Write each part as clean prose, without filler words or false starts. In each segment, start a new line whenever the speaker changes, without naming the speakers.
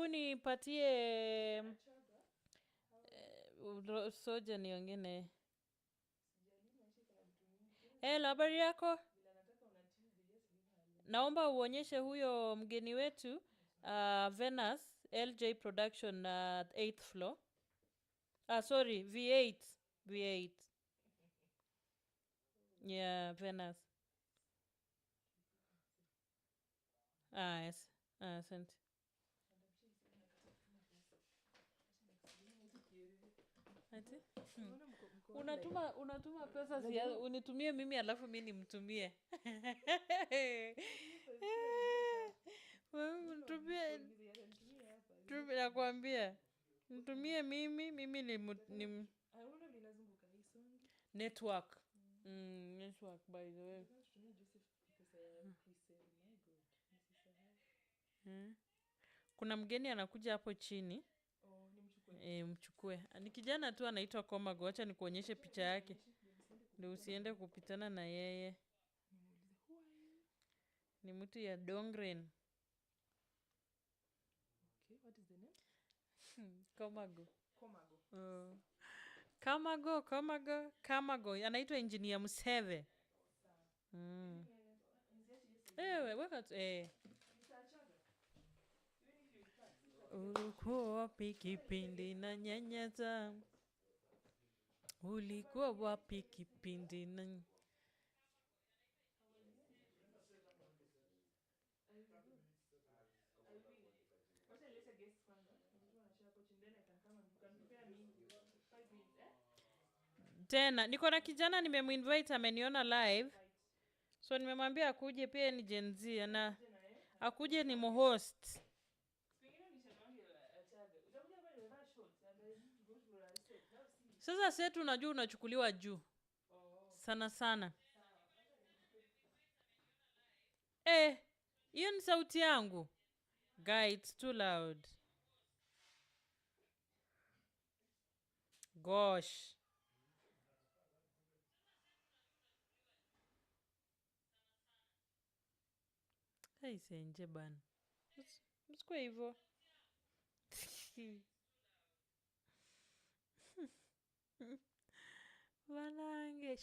Hebu nipatie soja niongene. Habari yako? Naomba uonyeshe huyo mgeni wetu Venus LJ Production at 8th floor. Sorry, V8. V8. Yeah, Venus. Yes. Asante. Ati? Unatuma pesa ziada, unitumie mimi alafu mimi nimtumie. Mtumie nakwambia. Mtumie mimi ni network. Network by the way. Kuna mgeni anakuja hapo chini. Mchukue. Ni kijana tu anaitwa Komago. Acha nikuonyeshe picha yake. Ndio usiende kupitana na yeye. Ni mtu ya Dongren.
Okay, what is the name?
Komago.
Komago.
Anaitwa Engineer Museve. Weka tu. Ulikuwa wapi kipindi na nyanyata? Ulikuwa wapi kipindi na... Tena, niko na kijana nimemuinvite ameniona live. So nimemwambia akuje pia ni Gen Z na akuje ni mhost. Sasa setu unajua unachukuliwa juu. Sana sana. Hiyo ni sauti yangu. Guy, it's too loud. Gosh. Senje bana. Msikwe hivyo. Wanange.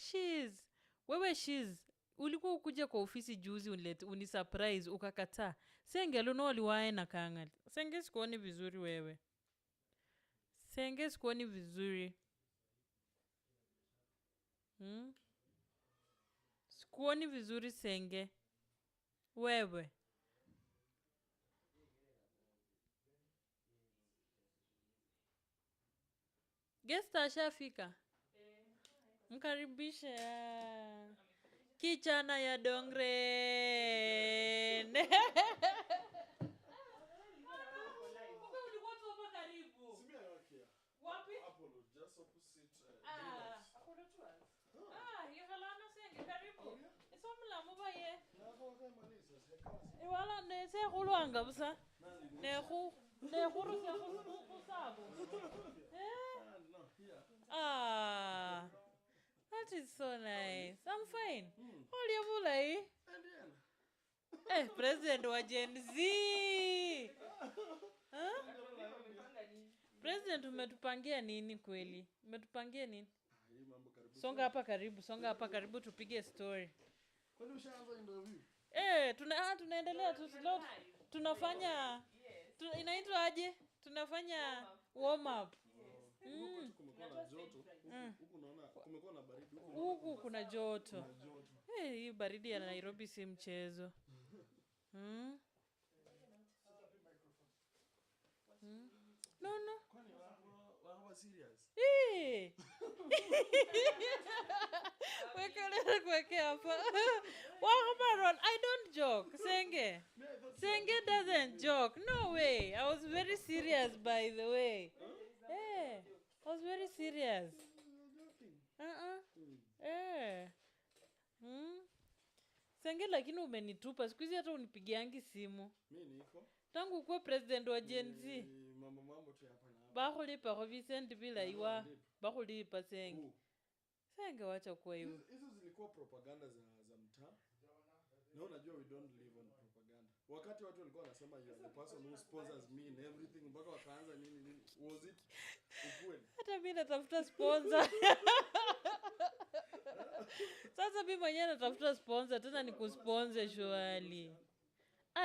Wewe shiz. Ulikuwa ukuja kwa ofisi juzi unisurprise ukakataa. Senge lunoli wae na kangali. Senge sikuoni vizuri wewe. Senge sikuoni vizuri. Sikuoni vizuri Senge. Wewe. Guest ashafika. Mkaribishe. Kichana ya Dongren. Wala nese khulwanga busa nekhu kusabo. That is so nice. I'm fine. All you bulai? President wa Gen Z. President umetupangia nini kweli? Umetupangia nini? Songa hapa karibu tupige story.
Kwani ushaanza interview?
Tunaendelea tu tunafanya inaitwa aje? Tunafanya warm up.
Kumekuwa na joto. Huku naona kumekuwa na baridi.
Huku kuna joto. Hii baridi ya Nairobi si mchezo. No.
Kwani wao serious?
Weke hapa. I don't joke. Senge doesn't joke. No way. I was very serious by the way. I was very serious. Senge lakini umenitupa. Siku hizi hata unipigiangi simu.
Mimi niko.
Tangu kuwa president wa Gen Z.
Mambo tu hapa na hapa.
Bakulipa kwa Vincent bila iwa. Bakulipa Senge. Senge wacha kwa hivyo.
Hizo zilikuwa propaganda za mtaa. Na unajua we don't live on propaganda. Wakati watu walikuwa wanasema you are the person who sponsors me in everything Was it ukweli?
hata mi natafuta sponsor. Sasa mi mwenyewe natafuta sponsor tena ni kusponse shwali.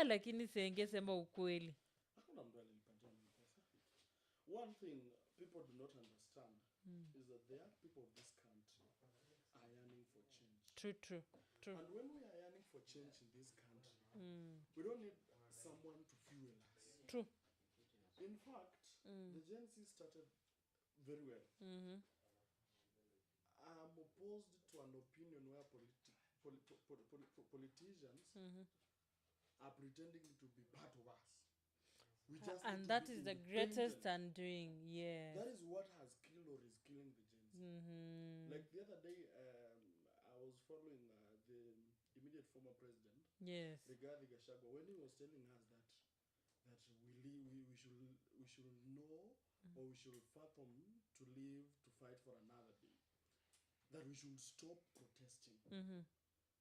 Lakini sengesema ukweli.
Hakuna mtu alinipatia mimi pesa. One thing people do not understand is that there are people of this country are yearning for change.
True.
And when we are yearning for change in this country, we don't need someone to fuel us.
True.
In fact, the Gen Z started very well. I'm opposed to an opinion where politicians are pretending to be part of us. We just
And
need to
that
be
is the greatest
independent.
undoing, yeah.
That is what has killed or is killing the Gen Z. Like the other day, I was following the immediate former president,
Yes.
Rigathi Gachagua, when he was telling us that we should know or we should fathom to live to fight for another day. That we should stop protesting.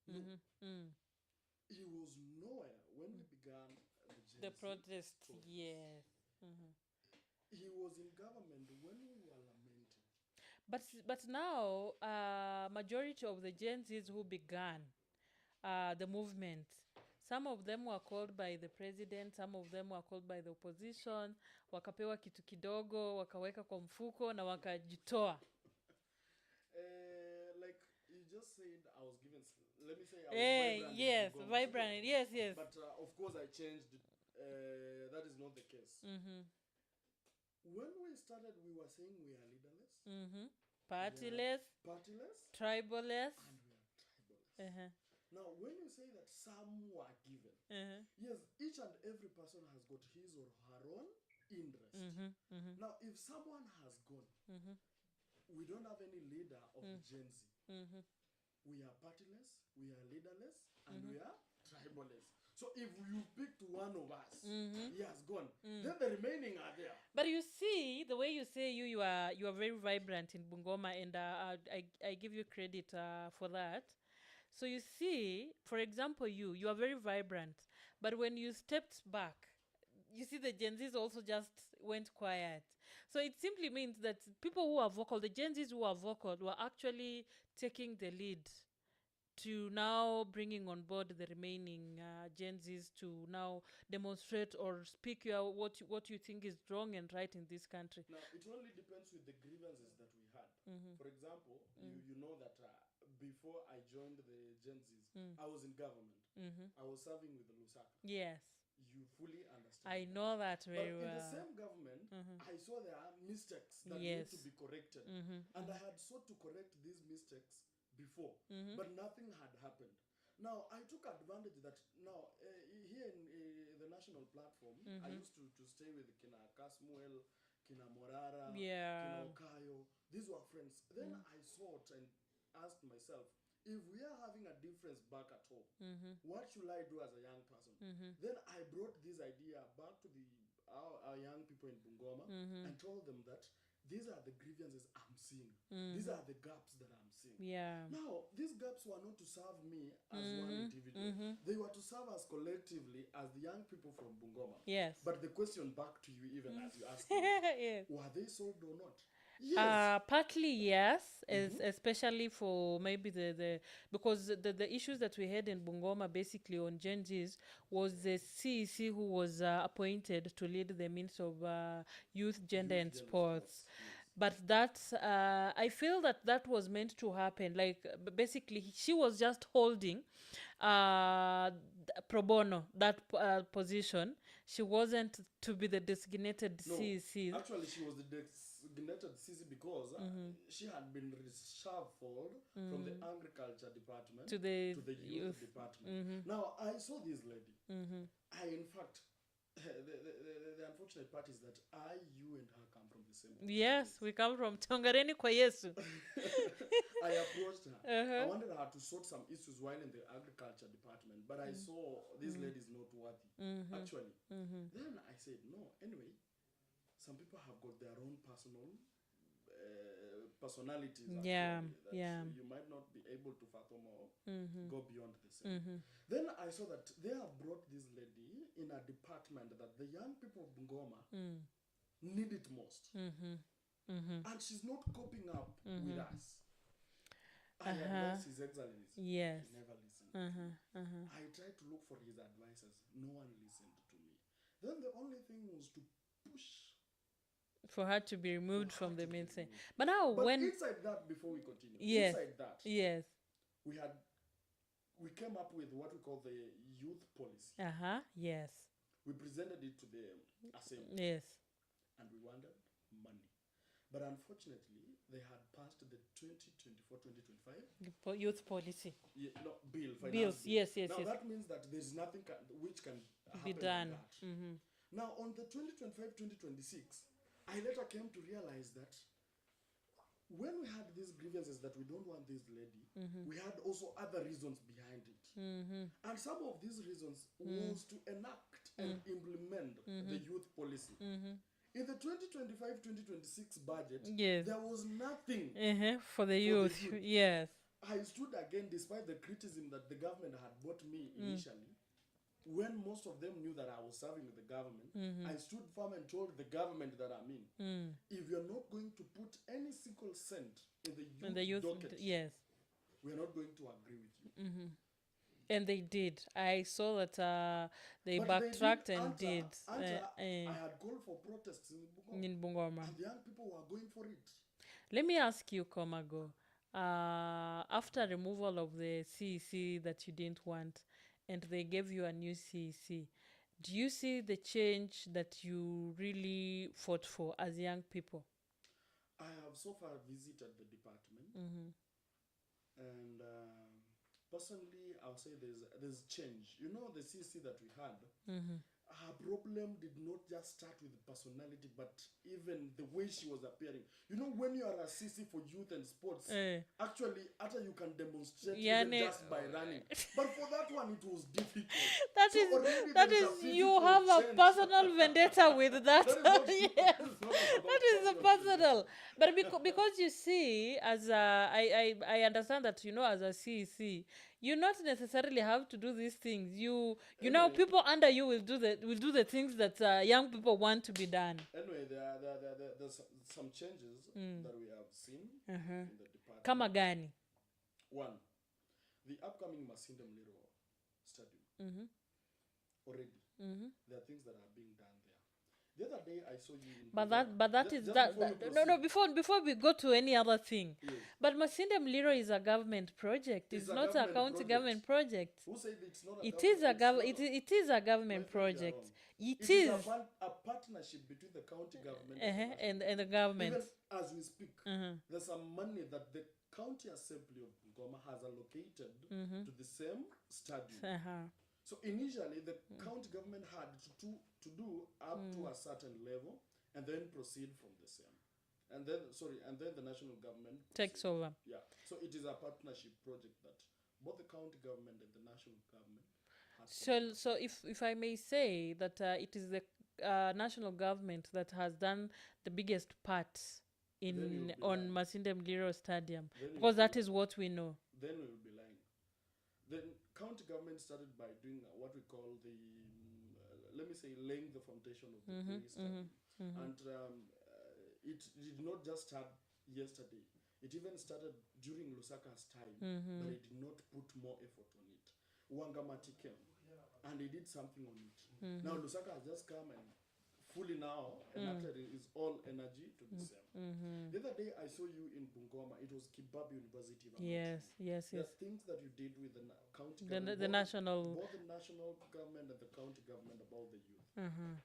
No, he was nowhere when we began
The protest, yes.
He was in government when we were lamenting.
But now, majority of the Gen Zs who began the movement, some of them were called by the president, some of them were called by the opposition, wakapewa kitu kidogo, wakaweka kwa mfuko na wakajitoa.
Like you just said, I was given. Let me say, I was vibrant.
Yes, vibrant. Yes.
But of course, I changed. That is not the case. When we started, we were saying we are leaderless,
Partyless, tribaless,
and we are tribalist. Now, when you say that some were given, yes, each and every person has got his or her own interest. Now, if someone has gone, we don't have any leader of the Gen Z. We are partyless, we are leaderless, and we are tribalist. So if you picked one of us, he has gone. Then the remaining are there.
But you see, the way you say you are very vibrant in Bungoma, and I give you credit for that. So you see, for example, you are very vibrant, but when you stepped back, you see the Gen Zs also just went quiet. So it simply means that people who are vocal, the Gen Zs who are vocal, were actually taking the lead to now bringing on board the remaining Gen Zs to now demonstrate or speak what you think is wrong and right in this country.
Now, it only depends with the grievances that we had. For example, you know that before I joined the Gen Zs, I was in government. I was serving with the Lusaka.
Yes.
You fully understand.
I know that very
well. But in
well.
the same government, I saw there are mistakes that
Yes.
need to be corrected. And I had sought to correct these mistakes before, but nothing had happened. Now, I took advantage that now, here in the national platform, I used to stay with Kina Kasmuel, Kina Morara, Kina Okayo. These were friends. Then I sought and asked myself, if we are having a difference back at home, what should I do as a young person? Then I brought this idea back to our young people in Bungoma and told them that these are the grievances I'm seeing. These are the gaps that I'm seeing.
Yeah.
Now, these gaps were not to serve me as one individual. They were to serve us collectively as the young people from Bungoma.
Yes.
But the question back to you, even as you asked me,
yes.
were they solved or not? Yes.
Partly yes, especially for maybe because the issues that we had in Bungoma basically on Gen Zs was the CEC who was appointed to lead the Ministry of Youth, Gender and Sports. But that, I feel that was meant to happen. Like, basically, she was just holding pro bono, that position. She wasn't to be the designated CEC.
Actually, she was the designated CEC because she had been reshuffled from the agriculture department
to the
youth department. Now, I saw this lady. I, in fact, the unfortunate part is that you and her come from the same place.
Yes, we come from Tongareni kwa Yesu.
I approached her. I wanted her to sort some issues while in the agriculture department, but I saw this lady is not worthy, actually. Then I said, no, anyway, some people have got their own personalities. That you might not be able to fathom or go beyond the same. Then I saw that they have brought this lady in a department that the young people of Bungoma need it most.
Mm-hmm.
And she's not coping up with us. I
Uh-huh.
advise His Excellency.
Yes.
He never listened to me.
Uh-huh.
I tried to look for his advices. No one listened to me. Then the only thing was to push
For her to be removed
for her
from the
to be
main thing.
removed.
But now
But
when
inside that, before we continue,
Yes.
inside that,
yes.
we came up with what we call the youth policy.
Uh-huh. Yes.
We presented it to the assembly,
Yes.
and we wanted money. But unfortunately, they had passed the 2024-2025
The youth policy.
bill. Finance
Bills.
bill.
Yes, yes,
Now
yes.
that means that there's nothing which can
Be
happen
done.
on that.
Mm-hmm.
Now, on the 2025-2026, I later came to realize that when we had these grievances that we don't want this lady, we had also other reasons behind it. And some of these reasons was to enact and implement the youth policy. In the 2025-2026 budget,
Yes.
there was nothing.
For the youth.
youth.
Yes.
I stood again, despite the criticism that the government had brought me initially. When most of them knew that I was serving with the government, I stood firm and told the government that I'm in, if you're not going to put any single cent in
And the
the youth
youth.
docket,
Yes.
we're not going to agree with you.
And they did. I saw that they
But
backtracked
they
and did.
I had called for protests in Bungoma,
In Bungoma.
and the young people were going for it.
Let me ask you, Komago. After removal of the CEC that you didn't want, and they gave you a new CEC, do you see the change that you really fought for as young people?
I have so far visited the department, and personally, I'll say there's change. You know, the CC that we had, her problem did not just start with personality, but even the way she was appearing. You know, when you are a CC for youth and sports, actually, after you can demonstrate even just by running. But for that one, it was difficult.
That
So
is,
already
that
there
is,
a
you
physical
have a
change.
personal vendetta with that.
That is not-
Yes.
that is not about
That is a
personal
personal. But because you see, as I understand that, you know, as a CEC, you not necessarily have to do these things. You know,
Anyway.
people under you will do the things that young people want to be done.
Anyway, there's some changes that we have seen in the department.
Kama gani?
One, the upcoming Masinde Mlilo Stadium. Already, there are things that are being done there. The other day, I saw you in
But that is
Just
that,
before you
no
proceed.
before we go to any other thing.
Yes.
But Masinde Mliro is a government project. It's
a
not a
government
county
project.
government project.
Who said it's not a
It
government?
is a
It's
government.
not
It is a government
My friend, you're
project.
wrong.
It
is
is
a partnership between the county government
and the government.
Even as we speak, there's some money that the county assembly of Bungoma has allocated to the same stadium. So initially, the county government had to do up to a certain level and then proceed from the same. And then the national government
Takes
proceed.
over.
Yeah. So it is a partnership project that both the county government and the national government has.
So if I may say that it is the national government that has done the biggest part
Then you'll
in
be
on
lying.
Masinde Mliro Stadium,
Then you'll
because that
be
is what we know.
Then we will be lying. Then county government started by doing what we call the, let me say, laying the foundation of the stadium. And it did not just start yesterday. It even started during Lusaka's time, but he did not put more effort on it. Wangamati came, and he did something on it. Now Lusaka has just come and fully now enacted his all energy to the same. The other day I saw you in Bungoma. It was Kibab University. if I'm not
Yes,
wrong.
yes,
There
yes.
are things that you did with the county
The
government,
national.
both the national government and the county government about the youth.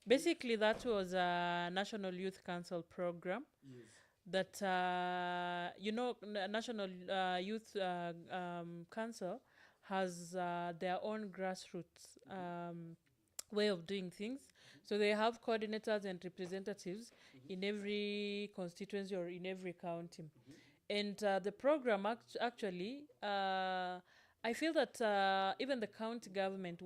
Basically, that was a National Youth Council program
Yes.
that you know, National Youth Council has their own grassroots way of doing things. So they have coordinators and representatives in every constituency or in every county. And the program actually, I feel that even the county government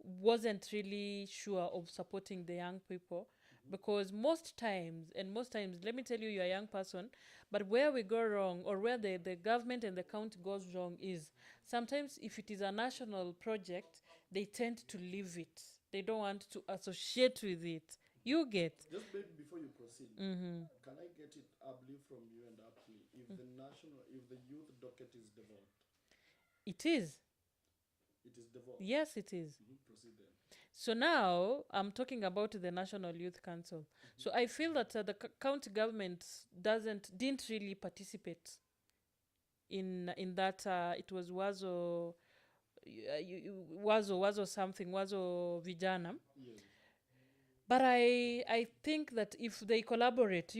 wasn't really sure of supporting the young people, because most times, let me tell you, you're a young person, but where we go wrong, or where the government and the county goes wrong, is sometimes if it is a national project, they tend to leave it. They don't want to associate with it. You get.
Just maybe before you proceed,
Mm-hmm.
can I get it ably from you and aptly if the youth docket is devolved?
It is.
It is devolved.
Yes, it is.
Proceed then.
So now I'm talking about the National Youth Council. So I feel that the county government didn't really participate in that. It was wazo something, wazo vijana.
Yes.
But I think that if they collaborate,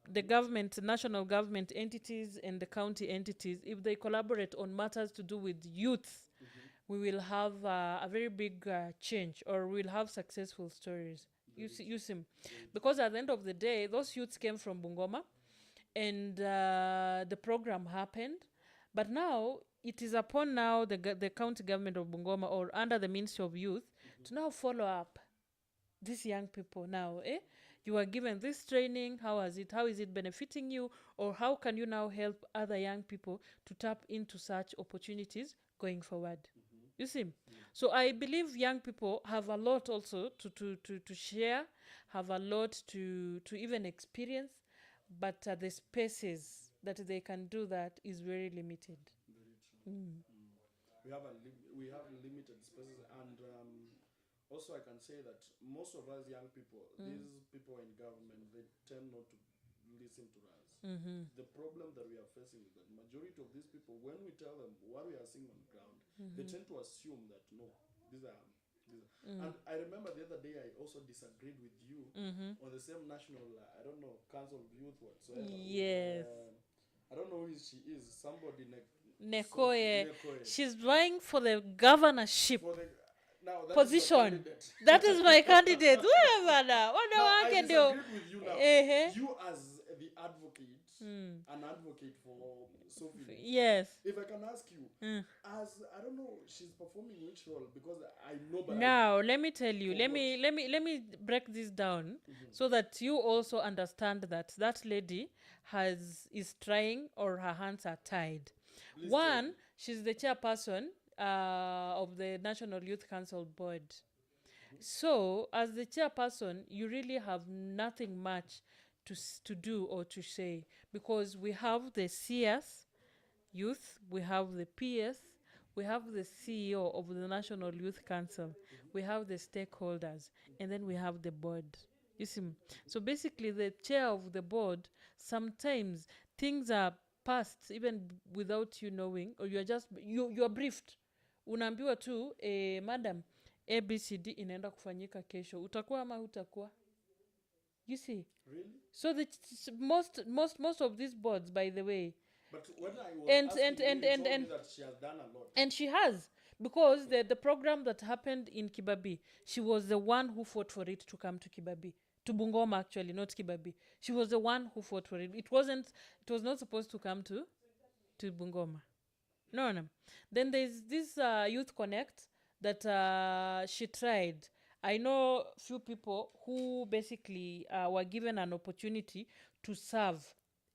the government, national government entities and the county entities, if they collaborate on matters to do with youth, we will have a very big change, or we'll have successful stories. You see, because at the end of the day, those youths came from Bungoma, and the program happened. But now it is upon now the county government of Bungoma, or under the Ministry of Youth, to now follow up these young people now. You are given this training. How is it benefiting you, or how can you now help other young people to tap into such opportunities going forward? You see, so I believe young people have a lot also to share, have a lot to even experience, but the spaces that they can do that is very limited.
Very true. We have limited spaces, and also I can say that most of us young people, these people in government, they tend not to listen to us. The problem that we are facing is that majority of these people, when we tell them what we are seeing on ground, they tend to assume that no, these are. And I remember the other day I also disagreed with you on the same national, I don't know, council of youth whatsoever.
Yes.
I don't know who she is. Somebody
Nekoye.
Nekoye.
She's vying for the governorship
Now, that
position. That is my candidate. Whoever now.
I disagreed with you now. You as the advocate, an advocate for Sophie.
Yes.
If I can ask you, as I don't know, she's performing which role, because I know. But
now let me tell you. Let me break this down so that you also understand that lady is trying, or her hands are tied.
Please
One, she's the chairperson of the National Youth Council board. So, as the chairperson, you really have nothing much to do or to say, because we have the CS youth, we have the PS, we have the CEO of the National Youth Council, we have the stakeholders, and then we have the board. You see, so basically the chair of the board, sometimes things are passed even without you knowing, or you are briefed. Unaambiwa tu madam, ABCD inaenda kufanyika kesho, utakuwa ama hutakuwa? You see,
really?
so the most of these boards, by the way,
but when I was
and
asking you,
and
you
and
told
and
me that she has done a lot.
And she has, because the program that happened in Kibabi, she was the one who fought for it to come to Kibabi. To Bungoma, actually, not Kibabi. She was the one who fought for it. It was not supposed to come to Bungoma. No. Then there's this Youth Connect that she tried. I know few people who basically were given an opportunity to serve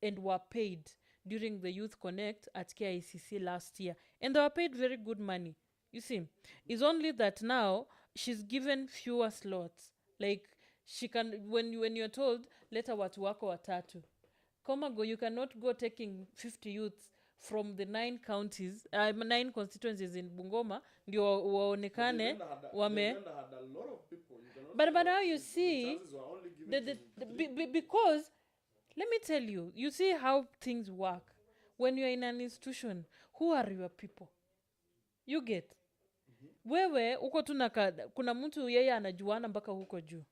and were paid during the Youth Connect at KICC last year. And they were paid very good money. You see, it's only that now she's given fewer slots. Like, she can, when you're told, leta watu wako watatu. Komago, you cannot go taking 50 youths from the 9 counties, 9 constituencies in Bungoma, ndio waonekane wame. But now you see, because let me tell you, you see how things work. When you're in an institution, who are your people? You get. Wewe, uko kuna mtu yeye anajuana mpaka huko juu.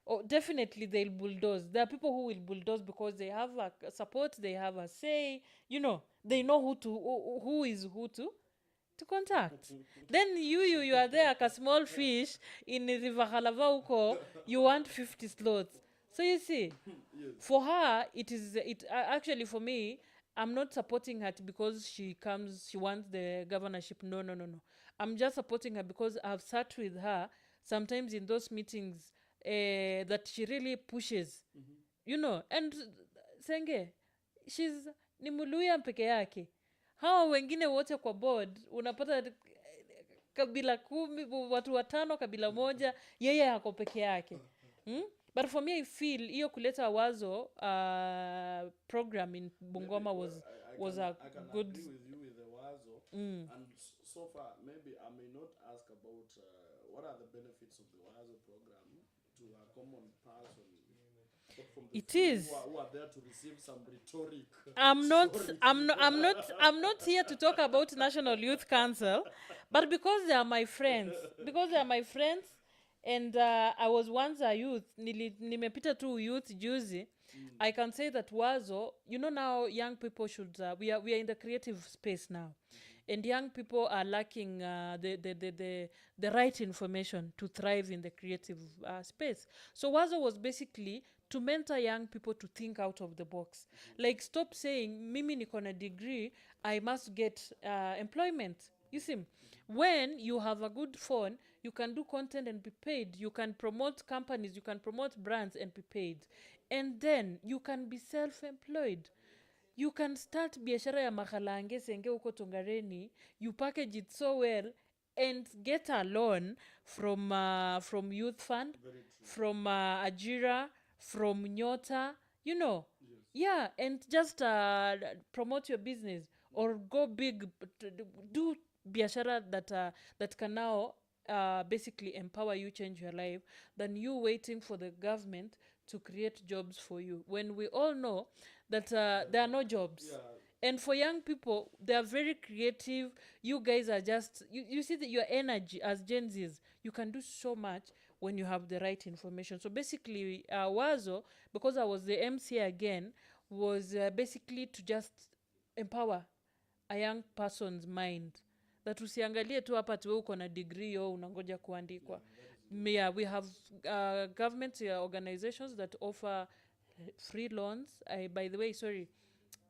Oh, definitely they'll bulldoze. There are people who will bulldoze because they have a support, they have a say, they know who is who to contact. Then you are there like a small fish in River Halava huko, you want 50 slots. So you see, yes. For her, actually for me, I'm not supporting her because she wants the governorship. No. I'm just supporting her because I've sat with her sometimes in those meetings that she really pushes. And Senge, she's ni Muluya mpeke yake. Hawa wengine wote kwa board, unapata kabila 10, watu 5, kabila moja, yeye hako peke yake. But for me, I feel iyo kuleta wazo program in Bungoma was a good.
Agree with you with the wazo. And so far, maybe I may not ask about what are the benefits of the wazo program to a common person. But from the
It
few
is.
who are there to receive some rhetoric.
I'm not here to talk about National Youth Council, but because they are my friends, and I was once a youth, nimepita tu youth juzi, I can say that wazo, now young people should, we are in the creative space now, and young people are lacking the right information to thrive in the creative space. So wazo was basically to mentor young people to think out of the box. Like, stop saying, mimi niko na degree, I must get employment. You see, when you have a good phone, you can do content and be paid. You can promote companies, you can promote brands and be paid. And then you can be self-employed. You can start biashara ya makhalange senge uko Tongareni. You package it so well and get a loan from Youth Fund, from Ajira, from Nyota, Yes. Yeah, and just promote your business or go big, do biashara that can now basically empower you, change your life, than you waiting for the government to create jobs for you. When we all know that there are no jobs.
Yeah.
And for young people, they are very creative. You guys are just, you see that your energy as Gen Zs, you can do so much when you have the right information. So basically, Wazo, because I was the MC again, was basically to just empower a young person's mind. That usiangalie tu hapa tu uko na degree au unangoja kuandikwa. Yeah, we have government organizations that offer free loans. By the way, sorry,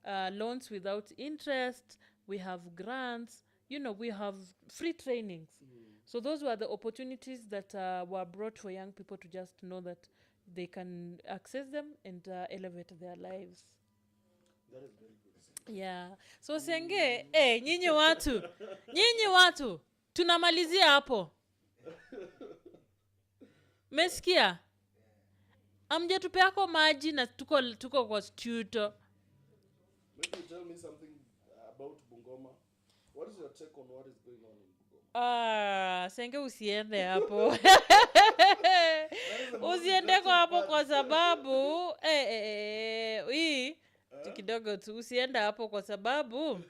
loans without interest. We have grants. We have free trainings. So those were the opportunities that were brought for young people to just know that they can access them and elevate their lives.
That is very good.
Yeah. So Senge, nyinyi watu, tunamalizia hapo. Mesikia? Amjatupea maji na tuko kwa studio.
Maybe tell me something about Bungoma. What is your take on what is going on in Bungoma?
Senge usiende hapo. Usiende kwa hapo kwa sababu hii kidogo tu usiende hapo kwa sababu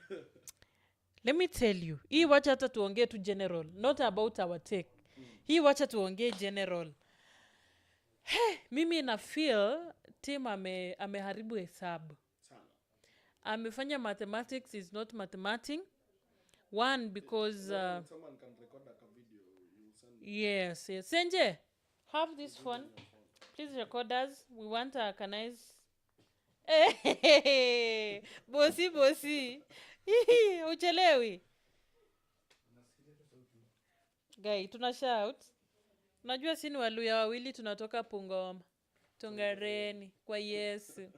let me tell you. Hii wacha hata tuongee tu general, not about our take. Hii wacha tuongee general. Mimi na feel team ameharibu hesabu. Amefanya mathematics is not mathematic. One, because
someone can record like a video, you send
yes. Senje, have this phone. Please record us. We want to organize. Hey, bosi. Uchelewi. Guy, tuna shout. Unajua sisi Waluya wawili tunatoka Bungoma. Tongareni kwa Yesu.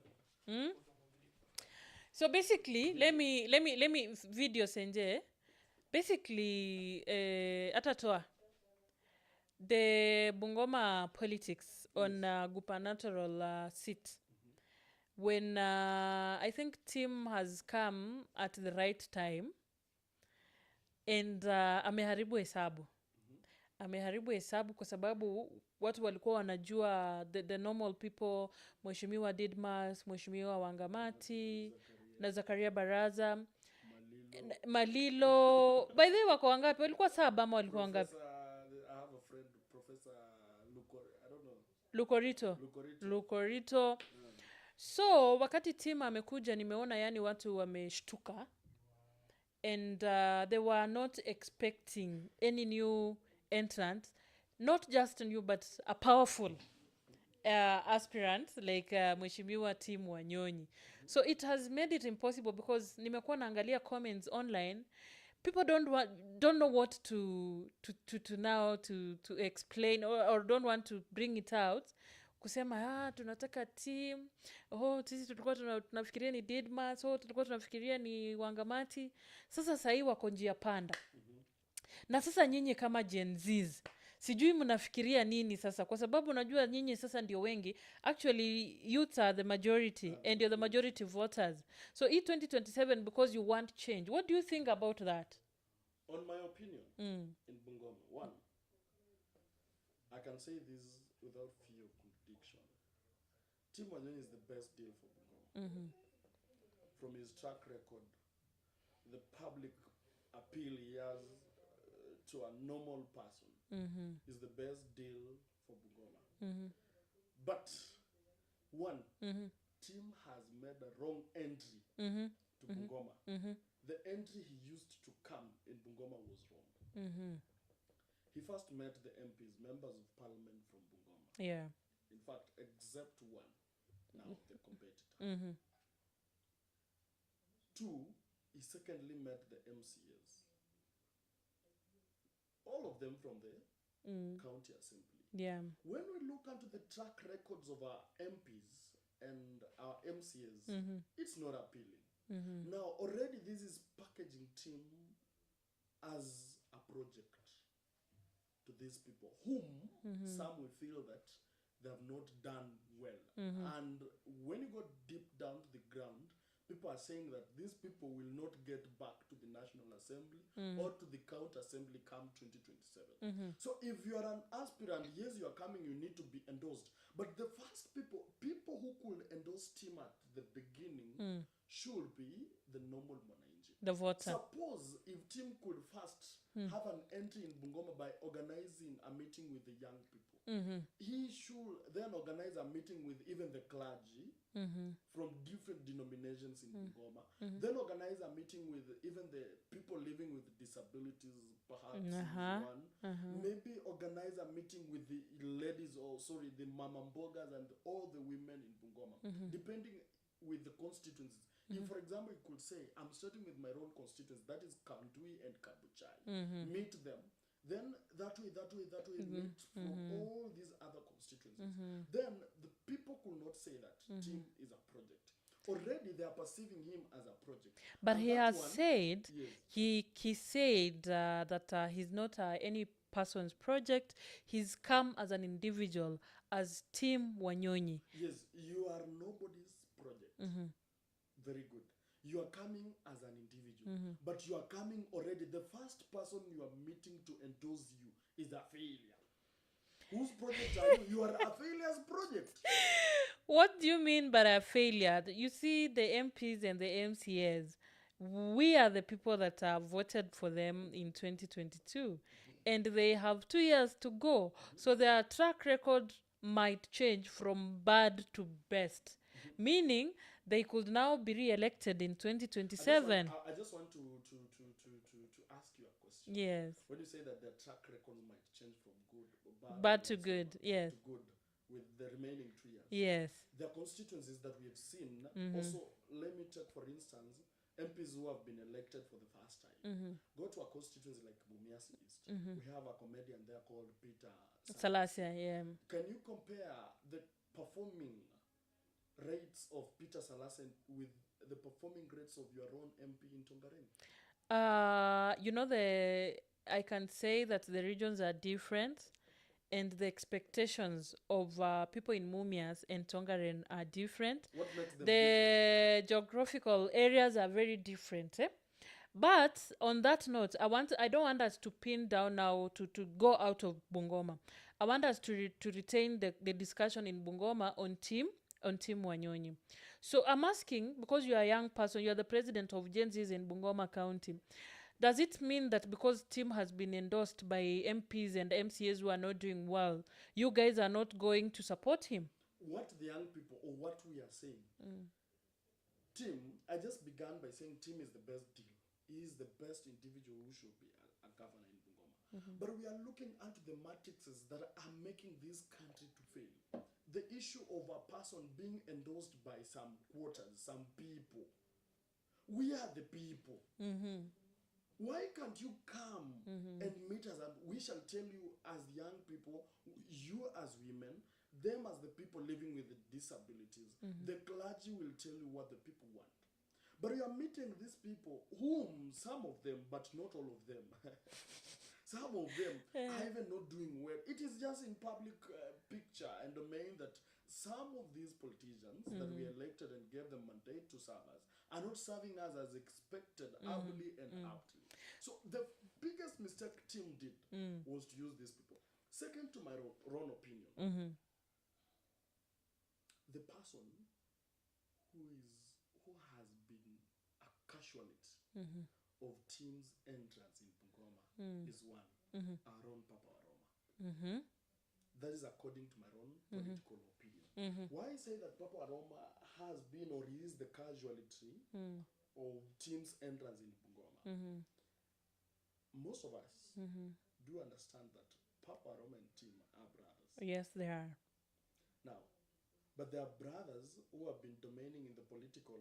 So basically, let me video Senje. Basically, atatoa the Bungoma politics on gubernatorial seat. When I think Tim has come at the right time, and ameharibu hesabu. Ameharibu hesabu kwa sababu watu walikuwa wanajua the normal people, Mheshimiwa Didmas, Mheshimiwa Wangamati, na Zakaria Baraza, Malilo. By the way, wako wangapi? Walikuwa 7 ama walikuwa wangapi?
I have a friend, Professor I don't know.
Lukorito. So wakati team amekuja nimeona yani watu wameshtuka, and they were not expecting any new entrant, not just new but a powerful aspirant like Mheshimiwa Tim Wanyonyi. So it has made it impossible, because nimekuwa naangalia comments online, people don't know what to now to explain or don't want to bring it out. Kusema tunataka team, sisi tulikuwa tunafikiria ni Didmas, tulikuwa tunafikiria ni Wangamati. Sasa sahi wako njia panda. Na sasa nyinyi kama Gen Zs, sijui mnafikiria nini sasa, kwa sababu unajua nyinyi sasa ndio wengi. Actually youths are the majority, and you're the majority voters. So hii 2027, because you want change, what do you think about that?
On my opinion, in Bungoma, one, I can say this without fear of contradiction. Tim Wanyonyi is the best deal for Bungoma. From his track record, the public appeal he has to a normal person is the best deal for Bungoma. But one, Tim has made a wrong entry to Bungoma. The entry he used to come in Bungoma was wrong. He first met the MPs, members of parliament from Bungoma.
Yeah.
In fact, except one, now the competitor. Two, he secondly met the MCAs. All of them from the county assembly.
Yeah.
When we look into the track records of our MPs and our MCAs, it's not appealing. Now, already this is packaging Tim as a project to these people, whom some will feel that they have not done well. And when you go deep down to the ground, people are saying that these people will not get back to the National Assembly or to the county assembly come 2027. So if you are an aspirant, yes, you are coming, you need to be endorsed. But the first people who could endorse Tim at the beginning should be the normal Mwananchi.
The voter.
Suppose if Tim could first have an entry in Bungoma by organizing a meeting with the young people, he should then organize a meeting with even the clergy from different denominations in Bungoma, then organize a meeting with even the people living with disabilities, perhaps one. Maybe organize a meeting with the ladies, or sorry, the mama mbogas and all the women in Bungoma, depending with the constituencies. If, for example, you could say, I'm starting with my own constituency, that is Kandui and Kabuchai. Meet them. Then that way, meet from all these other constituencies. Then the people could not say that Tim is a project. Already they are perceiving him as a project.
But
And
he
that
has
one,
said,
yes,
he said that he's not any person's project. He's come as an individual, as Tim Wanyonyi.
yes, you are nobody's project. Very good. You are coming as an individual, but you are coming already. The first person you are meeting to endorse you is a failure. Whose project are you? You are a failure's project.
What do you mean by a failure? You see, the MPs and the MCAs, we are the people that voted for them in 2022, and they have 2 years to go. So their track record might change from bad to best, meaning they could now be re-elected in 2027.
I just want to ask you a question.
Yes.
When you say that the track record might change from good or
Bad to good, yes.
to good with the remaining 3 years.
Yes.
The constituencies that we have seen, also, let me take, for instance, MPs who have been elected for the first time. Go to a constituency like Mumias East. We have a comedian there called Peter
Salasia, yeah.
Can you compare the performing rates of Peter Salasen with the performing rates of your own MP in Tongaren?
I can say that the regions are different, and the expectations of people in Mumias and Tongaren are different.
What makes them
The geographical areas are very different. But on that note, I don't want us to pin down now to go out of Bungoma. I want us to retain the discussion in Bungoma on Tim Wanyonyi. So I'm asking, because you are a young person, you are the president of Gen Zs in Bungoma County, does it mean that because Tim has been endorsed by MPs and MCAs who are not doing well, you guys are not going to support him?
What the young people, or what we are saying, Tim, I just began by saying Tim is the best deal. He is the best individual who should be a governor in Bungoma. But we are looking at the matrices that are making this country to fail. The issue of a person being endorsed by some quarters, some people. We are the people. Why can't you come and meet us, and we shall tell you as young people, you as women, them as the people living with the disabilities. The clergy will tell you what the people want. But you are meeting these people, whom some of them, but not all of them, Some of them are even not doing well. It is just in public picture and domain that some of these politicians that we elected and gave them mandate to serve us are not serving us as expected, humbly and aptly. So the biggest mistake team did was to use these people. Second, to my own opinion, the person who has been a casualty of team's entrance in Bungoma is one, our own Papa Aroma. That is according to my own political opinion. Why I say that Papa Aroma has been or is the casualty of team's entrance in Bungoma? Most of us do understand that Papa Aroma and team are brothers.
Yes, they are.
Now, but they are brothers who have been domaining in the political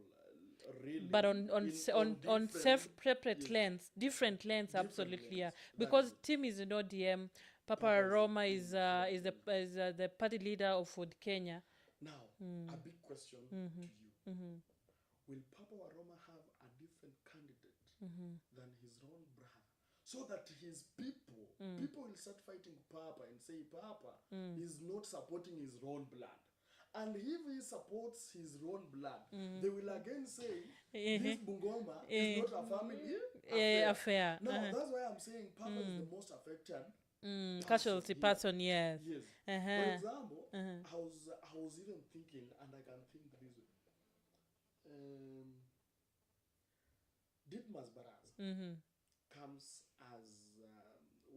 realm.
But on separate lanes, different lanes, absolutely, yeah. Because Tim is in ODM, Papa Roma is the party leader of Ford Kenya.
Now, a big question to you: will Papa Roma have a different candidate than his own brother, so that his people will start fighting Papa and say Papa is not supporting his own blood? And if he supports his own blood, they will again say this Bungoma is not a family affair. Now, that's why I'm saying Papa is the most affected
casualty person, yes.
Yes. For example, I was even thinking, and I can think this way. Ditmas Baraz comes as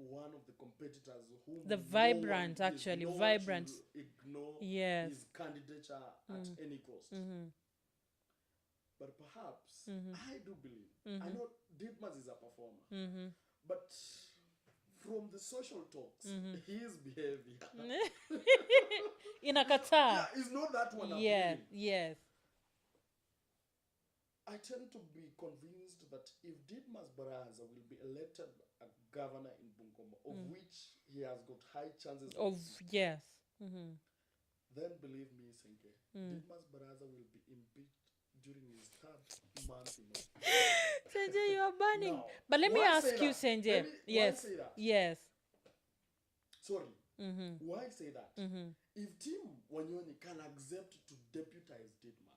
one of the competitors who
the vibrant
no one,
actually
no
vibrant
one should ignore
yes
his candidature at any cost. But perhaps I do believe I know Ditmas is a performer, but from the social talks, his behavior
in a Qatar,
is not that one.
Yes.
I tend to be convinced that if Ditmas Baraza will be elected a governor in Bungoma, of which he has got high chances
of yes,
then believe me, Senke, Ditmas Baraza will be impeached during his third month in office.
Senje, you are burning.
Now,
But let me
why
ask
say
you,
that?
Senje.
Why say that?
Yes.
Sorry. Why say that? If Tim Wanyoni can accept to deputize Ditmas,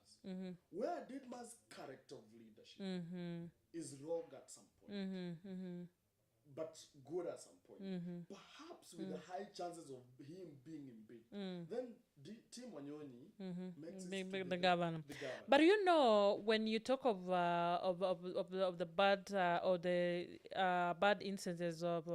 where Ditmas' character of leadership is rogue at some point, but good at some point, perhaps with the high chances of him being impeached, then Tim Wanyoni makes it to
the governor. But you know, when you talk of the bad or the bad instances of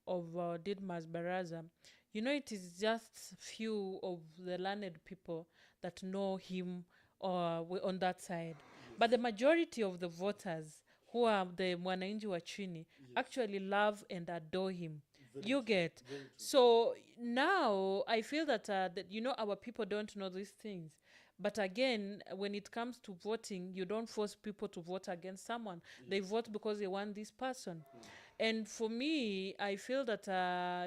Didmas Baraza, you know, it is just few of the learned people that know him on that side. But the majority of the voters who are the Mwananchi wa chini actually love and adore him. You get. So now I feel that, you know, our people don't know these things. But again, when it comes to voting, you don't force people to vote against someone. They vote because they want this person. And for me, I feel that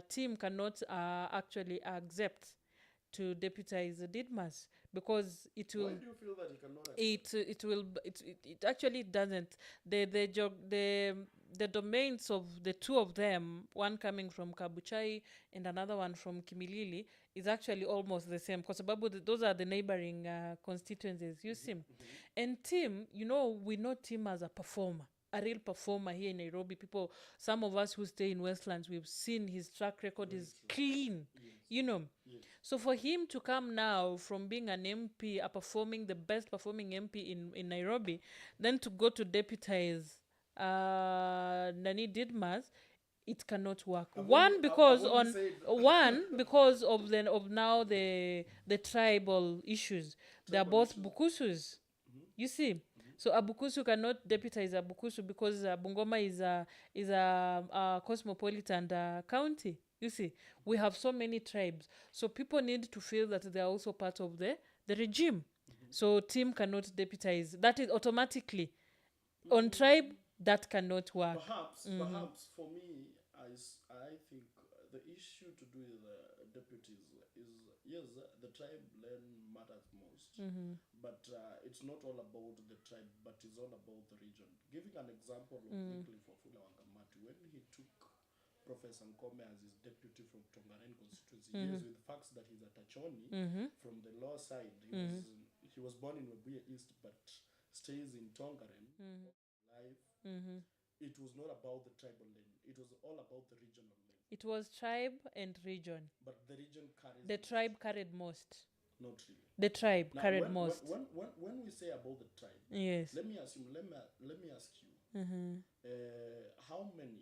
team cannot actually accept to deputize the Didmas because it will.
Why do you feel that he cannot accept?
It actually doesn't. The domains of the two of them, one coming from Kabuchai and another one from Kimilili, is actually almost the same because those are the neighboring constituencies. You see, and Tim, you know, we know Tim as a performer. A real performer here in Nairobi. People, some of us who stay in Westlands, we've seen his track record is clean, you know. So for him to come now from being an MP, performing the best performing MP in Nairobi, then to go to deputize Nani Didmas, it cannot work. One because of now the tribal issues. They are both Bukusus. You see. So Abukusu cannot deputize Abukusu because Bungoma is a cosmopolitan county. You see, we have so many tribes. So people need to feel that they are also part of the regime. So team cannot deputize. That is automatically. On tribe, that cannot work.
Perhaps for me, I think the issue to do with deputies is, yes, the tribe land matters most. But it's not all about the tribe, but it's all about the region. Giving an example of Wycliffe Wafula Wangamati, when he took Professor Nkome as his deputy from Tongaren constituency. He is with facts that he's a Tachoni from the law side. He was born in Webuye East but stays in Tongaren. Life. It was not about the tribal name. It was all about the regional name.
It was tribe and region.
But the region carries
The tribe carried most.
not really.
The tribe
Now,
carried most.
When we say about the tribe,
Yes.
let me ask you. How many,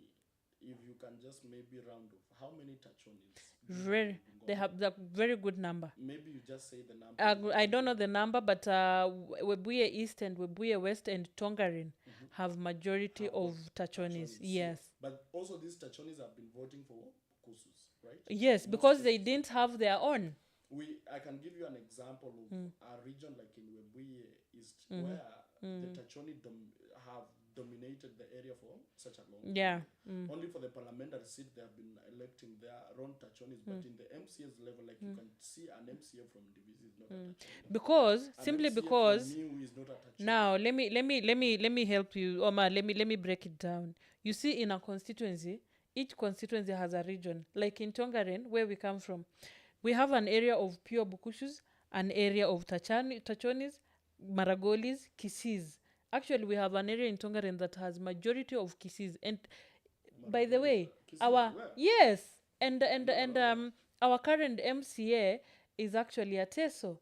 if you can just maybe round off, how many Tachonis?
They have the very good number.
Maybe you just say the number.
I don't know the number, but Webuye East and Webuye West and Tongaren have majority of Tachonis. Yes.
But also these Tachonis have been voting for Kusus, right?
Yes, because they didn't have their own.
I can give you an example of a region like in Webuye East where the Tachoni have dominated the area for such a long time. Only for the parliamentary seat they have been electing their own Tachonis, but in the MCA's level, like you can see an MCA from Divisi is not a Tachoni.
Because
An
simply
MCA
because
from Miu is not a Tachoni.
now let me help you, Omar. Let me break it down. You see, in a constituency, each constituency has a region. Like in Tongaren, where we come from, we have an area of pure Bukushus, an area of Tachonis, Maragolis, Kisis. Actually, we have an area in Tongaren that has majority of Kisis. And by the way,
Kisis
our
where?
yes, and our current MCA is actually a Teso,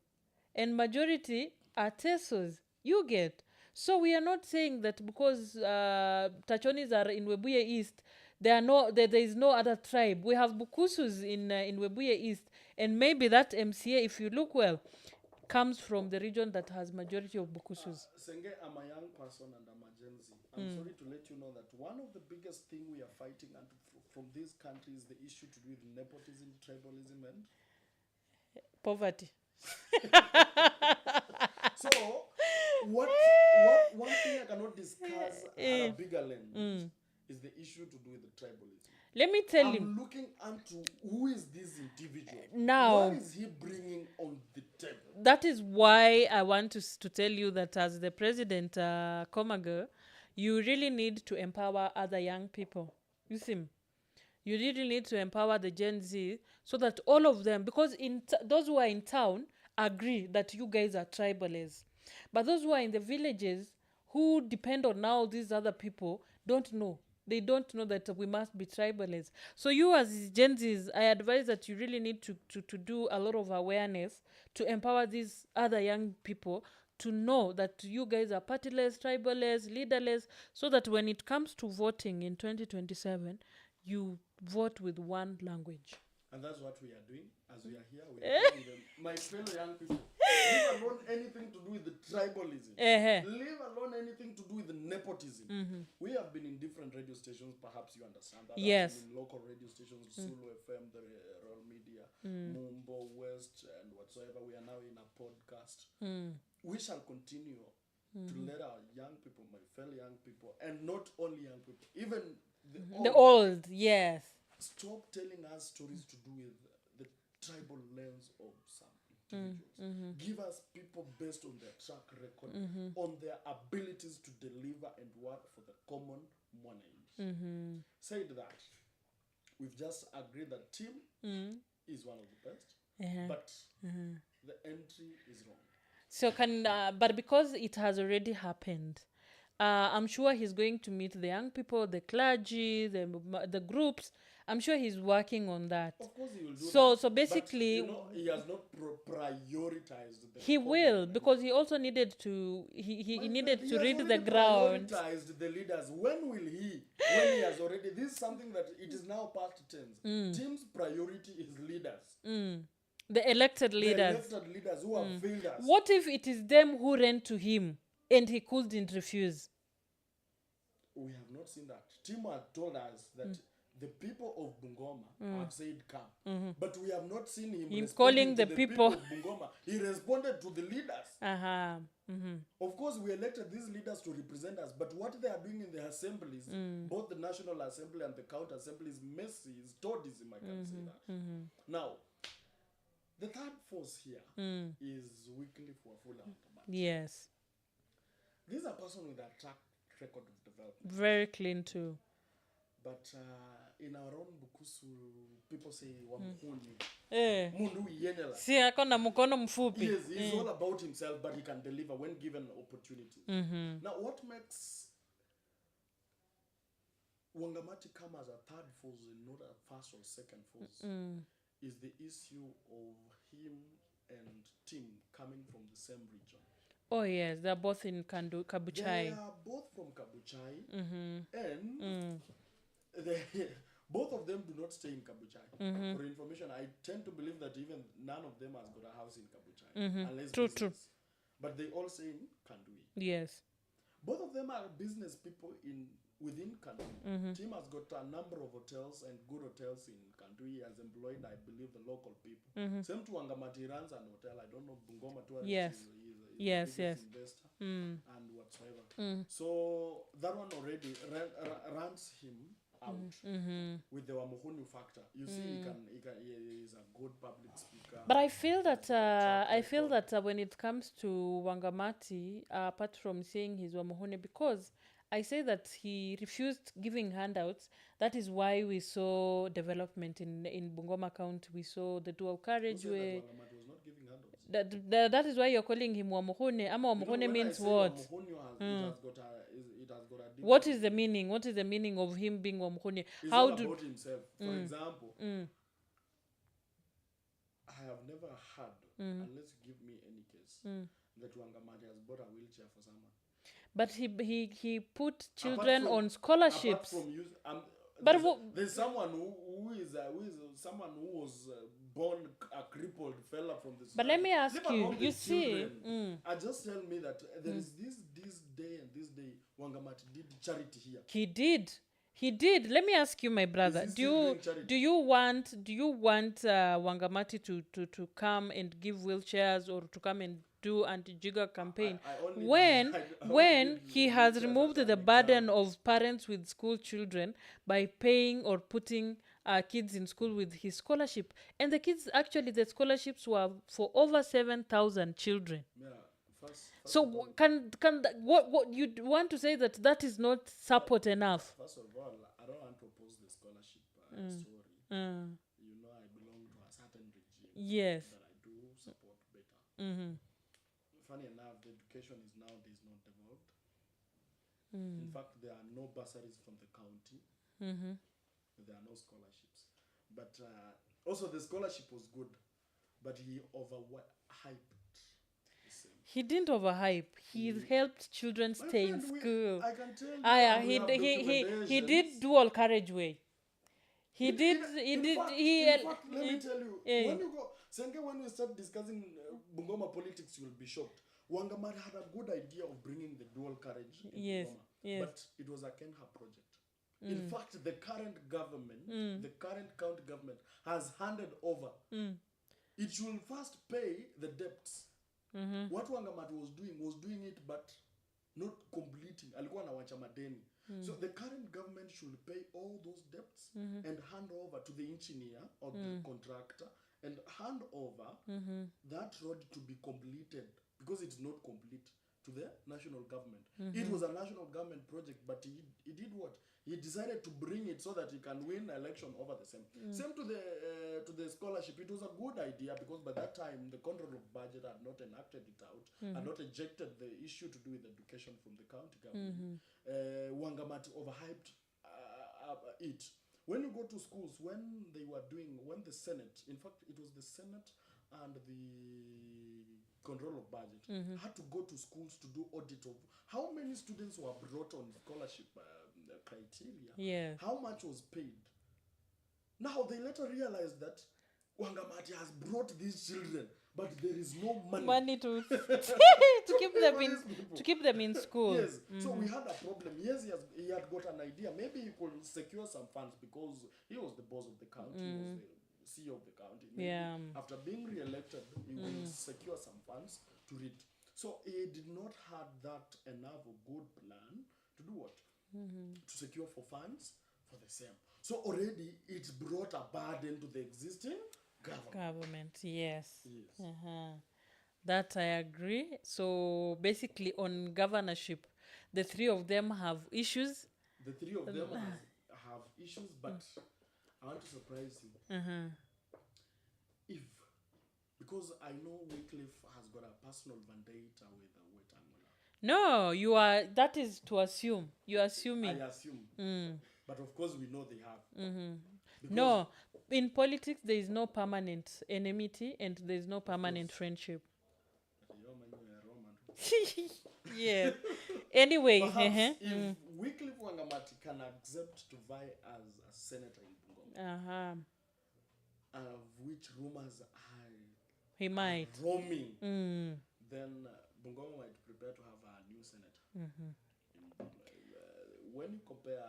and majority are Tesos. You get. So we are not saying that because Tachonis are in Webuye East, there is no other tribe. We have Bukusus in Webuye East, and maybe that MCA, if you look well, comes from the region that has majority of Bukusus.
Senge, I'm a young person and I'm a Gen Z. I'm sorry to let you know that one of the biggest thing we are fighting from this country is the issue to do with nepotism, tribalism, and
Poverty.
so one thing I cannot discuss at a bigger lens is the issue to do with the tribalism.
Let me tell you.
I'm looking into who is this individual.
Now,
what is he bringing on the table?
that is why I want to tell you that as the president, Komaga, you really need to empower other young people. You see, you really need to empower the Gen Z so that all of them, because those who are in town agree that you guys are tribalists, but those who are in the villages who depend on now these other people don't know. They don't know that we must be tribalists. So you as Gen Zs, I advise that you really need to do a lot of awareness to empower these other young people to know that you guys are partyless, tribalists, leaderless, so that when it comes to voting in 2027, you vote with one language.
And that's what we are doing. As we are here, we are telling them, my fellow young people, leave alone anything to do with the tribalism. Leave alone anything to do with the nepotism. We have been in different radio stations, perhaps you understand that.
Yes.
In local radio stations, Sulu FM, the Royal Media, Mumbo, West, and whatsoever. We are now in a podcast. We shall continue to let our young people, my fellow young people, and not only young people, even
The old, yes.
stop telling us stories to do with the tribal lens of some individuals. Give us people based on their track record, on their abilities to deliver and work for the common money. Said that, we've just agreed that team is one of the best, but the entry is wrong.
So but because it has already happened, I'm sure he's going to meet the young people, the clergy, the groups. I'm sure he's working on that.
Of course he will do that.
So basically,
but, he has not prioritized the
he will, because he also needed to he needed to read the ground.
Prioritized the leaders. When will he? When he has already, this is something that it is now past tense. Team's priority is leaders.
The elected leaders.
The elected leaders who have failed us.
What if it is them who ran to him and he couldn't refuse?
We have not seen that. Tim had told us that the people of Bungoma have said come. But we have not seen him
calling
to
the people
of Bungoma. He responded to the leaders. Of course, we elected these leaders to represent us, but what they are doing in the assemblies, both the National Assembly and the County Assembly, is messy, is toadism, I can say that. Now, the third force here is weekly for full out.
Yes.
This is a person with a track record of development.
Very clean too.
but in our own Bukusu, people say Wamuhuni. Mundu yenela.
Si ako na mkono mfupi.
Yes, he's all about himself, but he can deliver when given opportunity. Now, what makes Wangamati come as a third force and not a first or second force is the issue of him and Tim coming from the same region.
Oh yes, they're both in Kabuchai.
They are both from Kabuchai, and both of them do not stay in Kabuchai. For information, I tend to believe that even none of them has got a house in Kabuchai, unless
True.
But they all stay in Kandui.
Yes.
Both of them are business people within Kandui. Tim has got a number of hotels and good hotels in Kandui. He has employed, I believe, the local people. Same to Wangamati runs an hotel. I don't know, Bungoma Tourist.
Yes.
Yes. Investor and whatsoever. So that one already runs him out with the Wamuhunu factor. You see, he is a good public speaker.
But I feel that when it comes to Wangamati, apart from saying he's Wamuhune, because I say that he refused giving handouts. That is why we saw development in Bungoma County. We saw the dual carriageway. That is why you're calling him Wamuhune. Ama Wamuhune means what? What is the meaning? What is the meaning of him being Wamuhune?
How do about himself? For example, I have never heard, unless you give me any case, that Wangamati has bought a wheelchair for someone.
But he put children on scholarships.
But there's someone who is someone who was born a crippled fella from the.
But let me ask you. You see,
I just tell me that there is this day and this day Wangamati did charity here.
He did. Let me ask you, my brother. Do you want Wangamati to come and give wheelchairs or to come and do anti-jigger campaign when he has removed the burden of parents with school children by paying or putting kids in school with his scholarship, and the kids actually the scholarships were for over 7,000 children.
Yeah.
So what you want to say that is not support enough?
First of all, I don't want to oppose the scholarship story. You know, I belong to a certain regime.
Yes.
That I do support better. Funny enough, the education is nowadays not developed. In fact, there are no bursaries from the county. There are no scholarships. But also the scholarship was good, but he overhyped.
He didn't overhype. He helped children stay in school.
I can tell you.
He did dual carriageway. Let me tell you, when you go, Senke, when we start discussing Bungoma politics, you'll be shocked. Wangamati had a good idea of bringing the dual carriage in Bungoma, but it was a Kenha project. In fact, the current government, the current county government, has handed over. It should first pay the debts. What Wangamati was doing it, but not completing. Alikuwa anawacha madeni. So the current government should pay all those debts and hand over to the engineer or the contractor and hand over that road to be completed, because it's not complete, to the national government. It was a national government project, but he did what? He decided to bring it so that he can win election over the same. Same to the scholarship. It was a good idea, because by that time the control of budget had not enacted it out, had not ejected the issue to do with education from the county government. Wangamati overhyped it. When you go to schools, when the Senate, in fact it was the Senate and the control of budget, had to go to schools to do audit of how many students were brought on scholarship criteria. Yeah.
How much was paid? Now they later realized that Wangamati has brought these children, but there is no money
to keep them in school.
Yes. So we had a problem. Yes, he had got an idea. Maybe he could secure some funds, because he was the boss of the county. He was the CEO of the county. Maybe after being re-elected, he will secure some funds to read. So he did not have that enough a good plan to do what? To secure for funds for the same. So already it brought a burden to the existing government.
Yes. That I agree. So basically on governorship, the three of them have issues.
The three of them have issues, but I want to surprise you. If, because I know Wycliffe has got a personal vendetta with Wetangula.
No, you are. That is to assume. You're
I
assuming.
assume. But of course we know they have. Because
No, in politics there is no permanent enmity and there is no permanent friendship. Yeah. Anyway,
perhaps if Wycliffe Wangamati can accept to vie as a senator in Bungoma, of which rumors
he might.
roaming, then Bungoma might prepare to have a new senator. When you compare,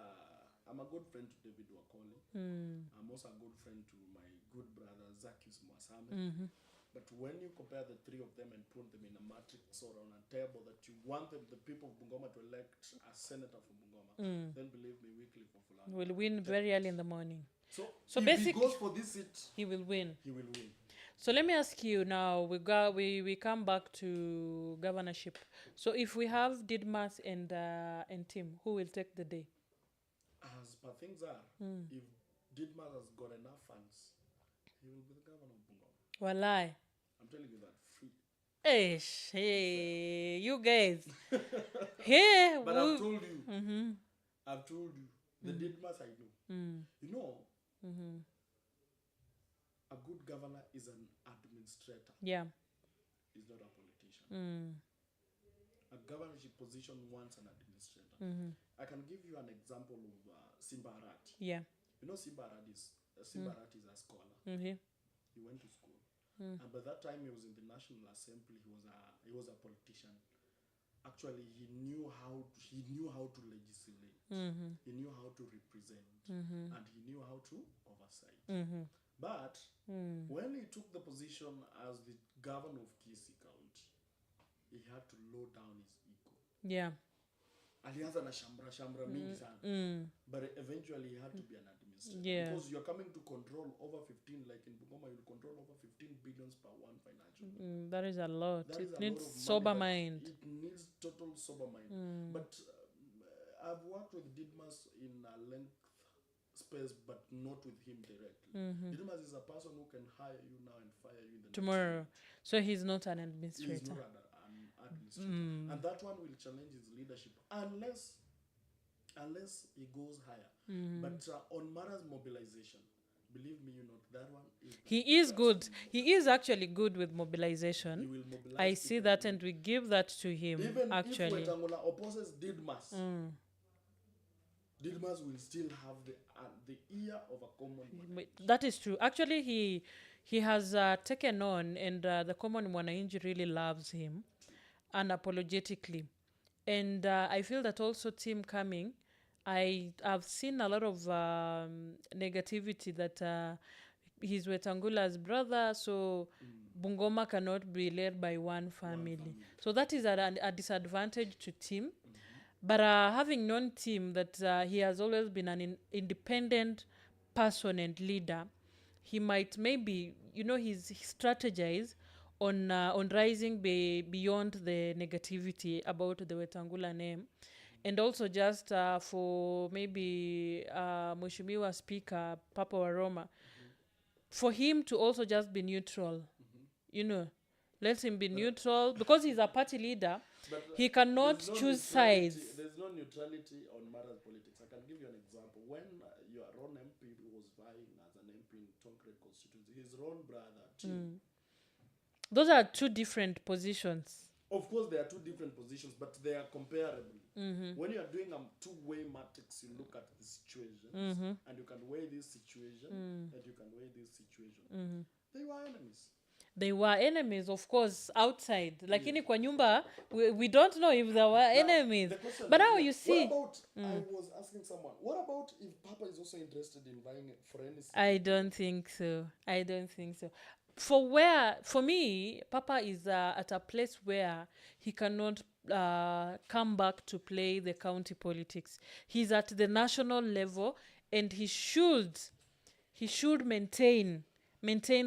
I'm a good friend to David Wakoli. I'm also a good friend to my good brother Zacchaeus Mwasame. But when you compare the three of them and put them in a matrix or on a table that you want them, the people of Bungoma to elect a senator from Bungoma, then believe me, Wycliffe
Will win very early in the morning.
So if
basically,
he goes for this seat,
he will win.
He will win.
So let me ask you now. We come back to governorship. So if we have Didmas and Tim, who will take the day?
As per things are, if Didmas has got enough funds, he will be the governor of Bungoma.
Walai.
I'm telling you that free.
Hey, you guys. Hey,
but I've told you, the Didmas I know. You know, a good governor is an administrator.
Yeah.
Is not a politician. A governorship position wants an administrator. I can give you an example of Simba Arati.
Yeah.
You know Simba Arati is a scholar. He went to school. And by that time he was in the National Assembly. He was a politician. Actually, he knew how to legislate. He knew how to represent, and he knew how to oversight. But when he took the position as the governor of Kisii County, he had to lower down his ego.
Yeah.
Alianza na shambra mingi sana. But eventually he had to be an administrator.
Yeah.
Because you're coming to control over 15, like in Bungoma, you'll control over 15 billions per one financial year.
That is a lot.
That is
It
a
needs
lot of
sober
money,
mind.
It needs total sober mind. But I've worked with Didmas in a length space, but not with him directly. Didmas is a person who can hire you now and fire you in the
Tomorrow.
next
So he's not an
He's
administrator.
not an administrator. And that one will challenge his leadership unless he goes higher. But on matters mobilization, believe me, that one is...
He is good. He is actually good with
He
mobilization.
will mobilize
I see
people.
that, and we give that to him,
Even
actually.
if Wetangula opposes Didmas, Didmas will still have the ear of a common man.
That is true. Actually, he has taken on, and the common Mwanainji really loves him unapologetically. And I feel that also Tim coming, I've seen a lot of negativity that he's Wetangula's brother, so Bungoma cannot be led by one family. So that is a disadvantage to Tim. But having known Tim, that he has always been an independent person and leader, he might maybe, he's strategize on rising beyond the negativity about the Wetangula name. And also just for maybe Mheshimiwa Speaker, Papa Waroma, for him to also just be neutral, let him be neutral, because he's a party leader.
But,
he cannot choose sides.
There's no neutrality on matters politics. I can give you an example. When your own MP was vying as an MP in Tonkrete constituency, his own brother, Tim.
Those are two different positions.
Of course, there are two different positions, but they are comparable. When you are doing a two-way matrix, you look at the situations, and you can weigh this situation, and you can weigh this situation. They were enemies.
They were enemies, of course, outside. Lakini kwa nyumba, we don't know if they were enemies. But now you see...
What about, I was asking someone, what about if Papa is also interested in vying for any seat?
I don't think so. For me, Papa is at a place where he cannot come back to play the county politics. He's at the national level, and he should maintain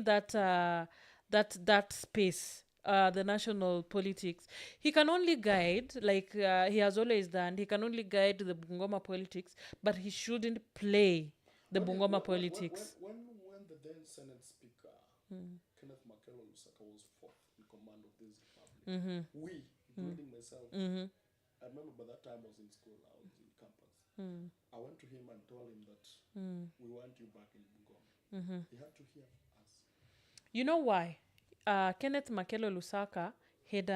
that that space the national politics. He can only guide, like he has always done, he can only guide the Bungoma politics, but he shouldn't play the Bungoma politics.
When the then Senate Speaker, Kenneth McKellar Lusaka, was fourth in command of this republic, we, including myself, I remember by that time I was in school, I was in campus. I went to him and told him that we want you back in Bungoma. He had to hear us.
You know why? Kenneth Makelo Lusaka had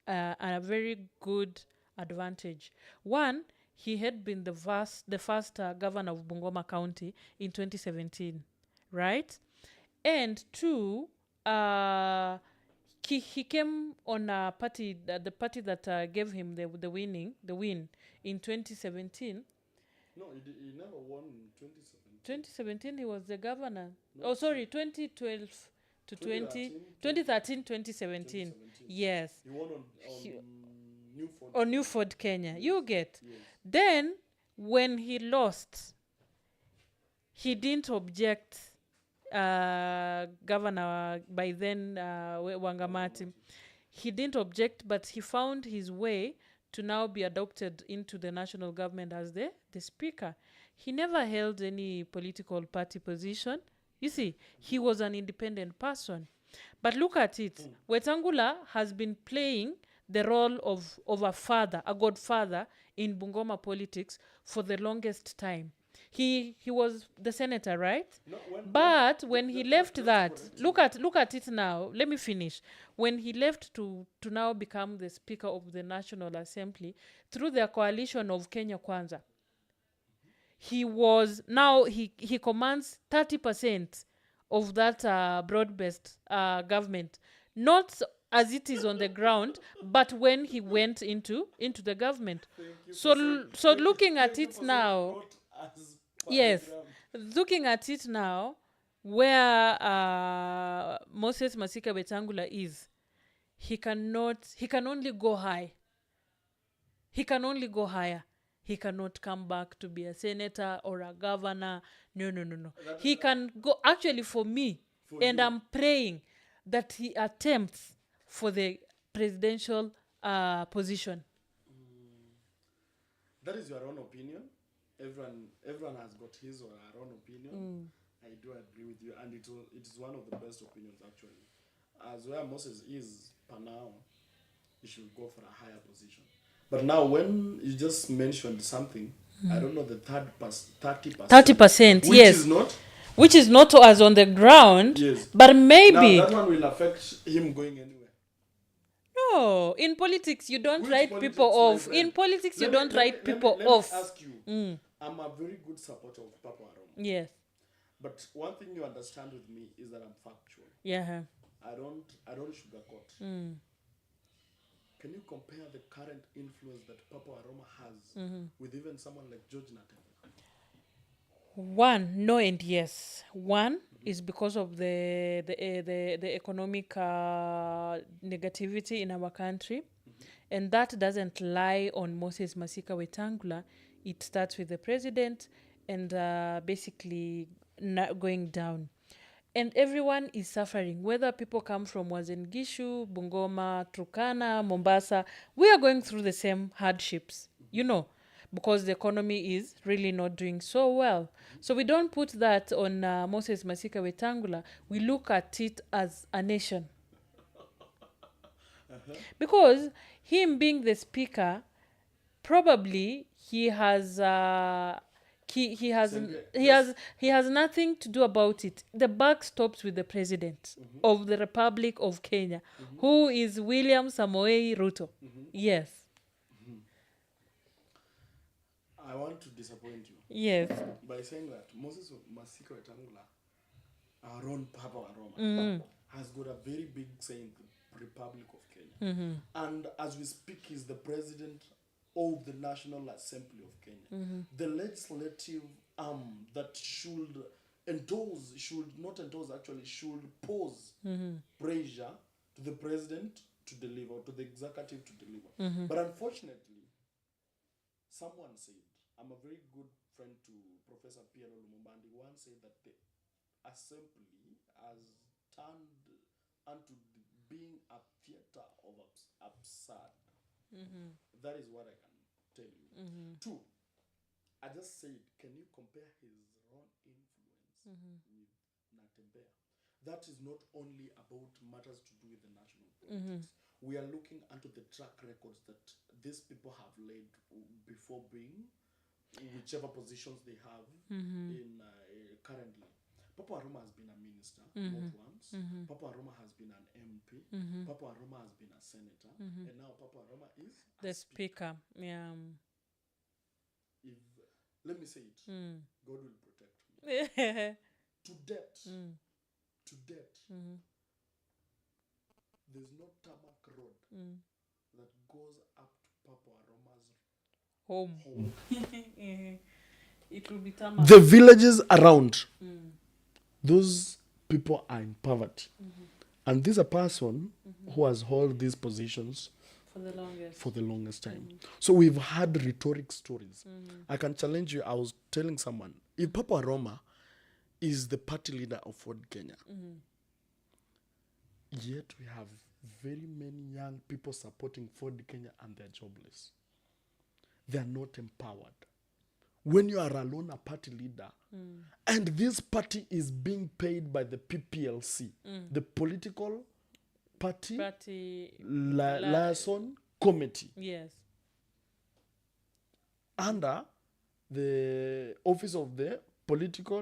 a very good advantage. One, he had been the first governor of Bungoma County in 2017, right? And two, he came on a party, the party that gave him the win in 2017.
No, he never won in 2017.
2017 he was the governor.
No,
Oh, sorry, 2012 to 2013, 2017. Yes.
He won on
On Newford, Kenya. You get.
Yes.
Then, when he lost, he didn't object, governor by then, Wangamati. He didn't object, but he found his way to now be adopted into the national government as the speaker. He never held any political party position. You see, he was an independent person. But look at it. Wetangula has been playing the role of a father, a godfather in Bungoma politics for the longest time. He was the senator, right?
No,
when he left that, look at it now. Let me finish. When he left to now become the Speaker of the National Assembly through the coalition of Kenya Kwanza, he commands 30% of that broad-based government, not as it is on the ground, but when he went into the government. So looking at it now, yes, looking at it now, where Moses Masika Wetangula is, he can only go high. He can only go higher. He cannot come back to be a senator or a governor. No. He can go, actually, for me, and I'm praying that he attempts for the presidential position.
That is your own opinion. Everyone has got his or her own opinion. I do agree with you, and it is one of the best opinions, actually. As where Moses is per now, he should go for a higher position. But now, when you just mentioned something, I don't know, the 30%.
30%, yes. Which is not as on the ground,
yes.
But maybe.
Now, that one will affect him going anywhere.
No, in politics, you don't write people off. In politics, you don't write people off.
Let me ask you, I'm a very good supporter of Papa Aroma.
Yes.
But one thing you understand with me is that I'm factual.
Yeah.
I don't sugarcoat. Can you compare the current influence that Papa Aroma has with even someone like George Natembe?
One, no and yes. One is because of the economic negativity in our country, and that doesn't lie on Moses Masika Wetangula. It starts with the president and basically going down. And everyone is suffering, whether people come from Uasin Gishu, Bungoma, Turkana, Mombasa. We are going through the same hardships, because the economy is really not doing so well. So we don't put that on Moses Masika Wetangula. We look at it as a nation. Because him being the speaker, probably he has nothing to do about it. The buck stops with the president of the Republic of Kenya, who is William Samoei Ruto. Yes.
I want to disappoint you.
Yes.
By saying that Moses Masika Wetangula, our own Papa Aroma, has got a very big say in the Republic of Kenya. And as we speak, he's the president of the National Assembly of Kenya. The legislative arm that should pose pressure to the president to deliver, to the executive to deliver. But unfortunately, someone said, I'm a very good friend to Professor Pierre Lumumba, and he once said that the assembly has turned unto the being a theater of absurd. That is what I can tell you. Two, I just said, can you compare his own influence with Natembea? That is not only about matters to do with the national politics. We are looking into the track records that these people have laid before being whichever positions they have in currently. Papa Aroma has been a minister not once. Papa Aroma has been an MP. Papa Aroma has been a senator. And now Papa Aroma is
The speaker. Yeah.
If, let me say it, God will protect me. To death, there's no tarmac road that goes up to Papa Aroma's
Home. It will be
The villages around, those people are in poverty. And this is a person who has held these positions for the longest time. So we've had rhetoric stories. I can challenge you. I was telling someone, if Papa Roma is the party leader of Ford Kenya, yet we have very many young people supporting Ford Kenya and they're jobless. They're not empowered. When you are alone a party leader, and this party is being paid by the PPLC, the political party liaison committee,
yes,
under the office of the political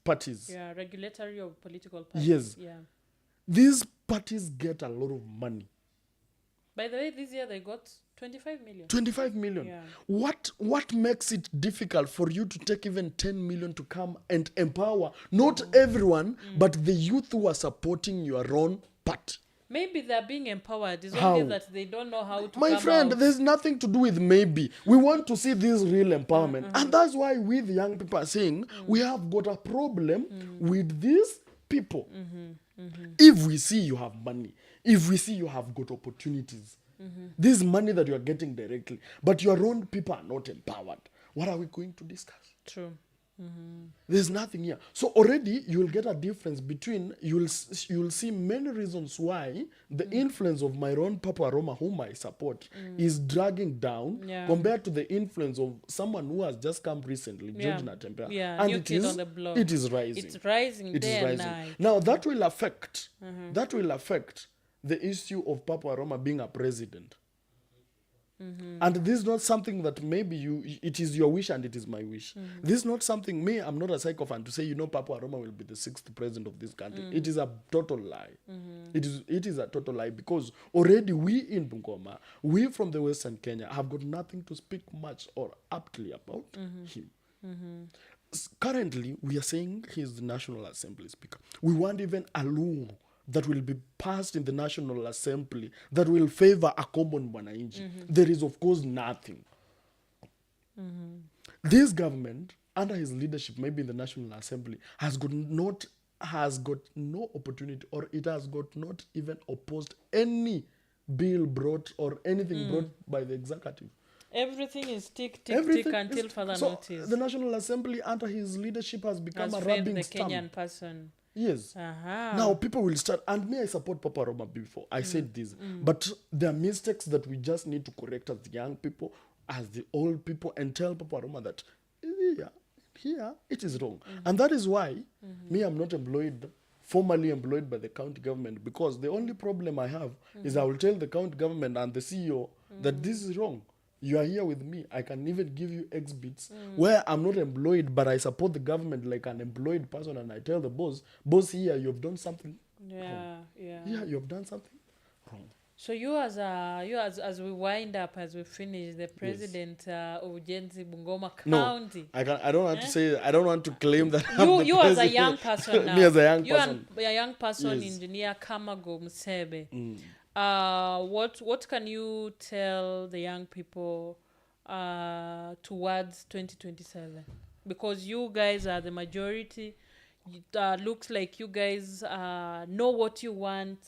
parties.
Yeah, regulatory of political parties.
Yes.
Yeah.
These parties get a lot of money.
By the way, this year they got 25 million.
25 million.
Yeah.
What makes it difficult for you to take even 10 million to come and empower not everyone, but the youth who are supporting your own party?
Maybe they're being empowered. It's
How?
only that they don't know how to
My
come
friend,
out.
there's nothing to do with maybe. We want to see this real empowerment. And that's why we, the young people, are saying we have got a problem with these people. If we see you have money, if we see you have got opportunities, this money that you are getting directly, but your own people are not empowered, what are we going to discuss?
True.
There's nothing here. So already you will get a difference between, you will see many reasons why the influence of my own Papa Aroma, whom I support, is dragging down compared to the influence of someone who has just come recently, George Natembea.
Yeah,
and
new kid on the block.
it is rising.
It's rising
It
day
is
and
rising.
night.
Now that will affect the issue of Papa Aroma being a president. And this is not something that maybe it is your wish and it is my wish. This is not something, I'm not a psychophant to say, Papa Aroma will be the 6th president of this country. It is a total lie. It is a total lie because already we in Bungoma, we from the Western Kenya have got nothing to speak much or aptly about him. Currently, we are saying he's the National Assembly Speaker. We want even a law that will be passed in the National Assembly that will favor a common mwananchi. There is, of course, nothing. This government, under his leadership, maybe in the National Assembly, has got no opportunity, or it has got not even opposed any bill brought or anything brought by the executive.
Everything is tick until further notice.
The National Assembly, under his leadership, has become a
failed
rubbing
the
stamp.
Kenyan person.
Yes. Now people will start, and me, I support Papa Roma before. I said this. But there are mistakes that we just need to correct as the young people, as the old people, and tell Papa Roma that here it is wrong. And that is why me, I'm not formally employed by the county government, because the only problem I have is I will tell the county government and the CEO that this is wrong. You are here with me. I can even give you exhibits where I'm not employed, but I support the government like an employed person, and I tell the boss, here, you have done something wrong. Yeah, you have done something wrong.
So you as we wind up, as we finish, the president of Ujenzi Bungoma County.
No, I don't want to say. I don't want to claim that I'm the
you as a young person now.
Me as a young person.
You are a young person,
Yes.
Engineer Kamago Msebe. What can you tell the young people towards 2027? Because you guys are the majority. It looks like you guys know what you want,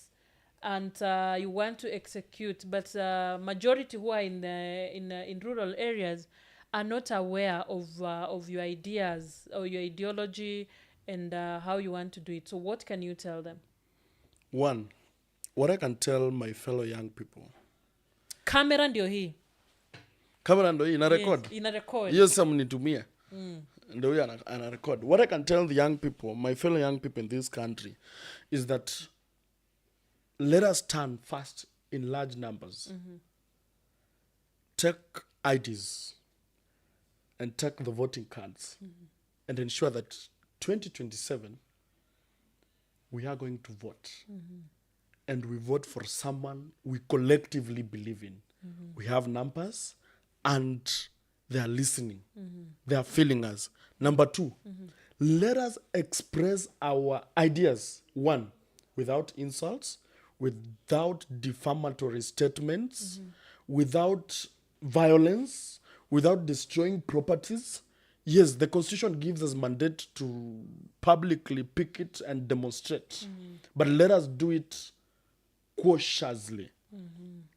and you want to execute. But majority who are in rural areas are not aware of your ideas or your ideology and how you want to do it. So what can you tell them?
One, what I can tell my fellow young people.
Kamera ndio hii.
Kamera ndo hii ina record.
Yes, ina record.
Hiyo sasa mnitumie. Ndo hii ana record. What I can tell the young people, my fellow young people in this country, is that let us stand fast in large numbers. Take IDs and take the voting cards and ensure that 2027 we are going to vote. And we vote for someone we collectively believe in. We have numbers and they are listening. They are feeling us. Number two, let us express our ideas. One, without insults, without defamatory statements, without violence, without destroying properties. Yes, the Constitution gives us mandate to publicly picket and demonstrate. But let us do it cautiously.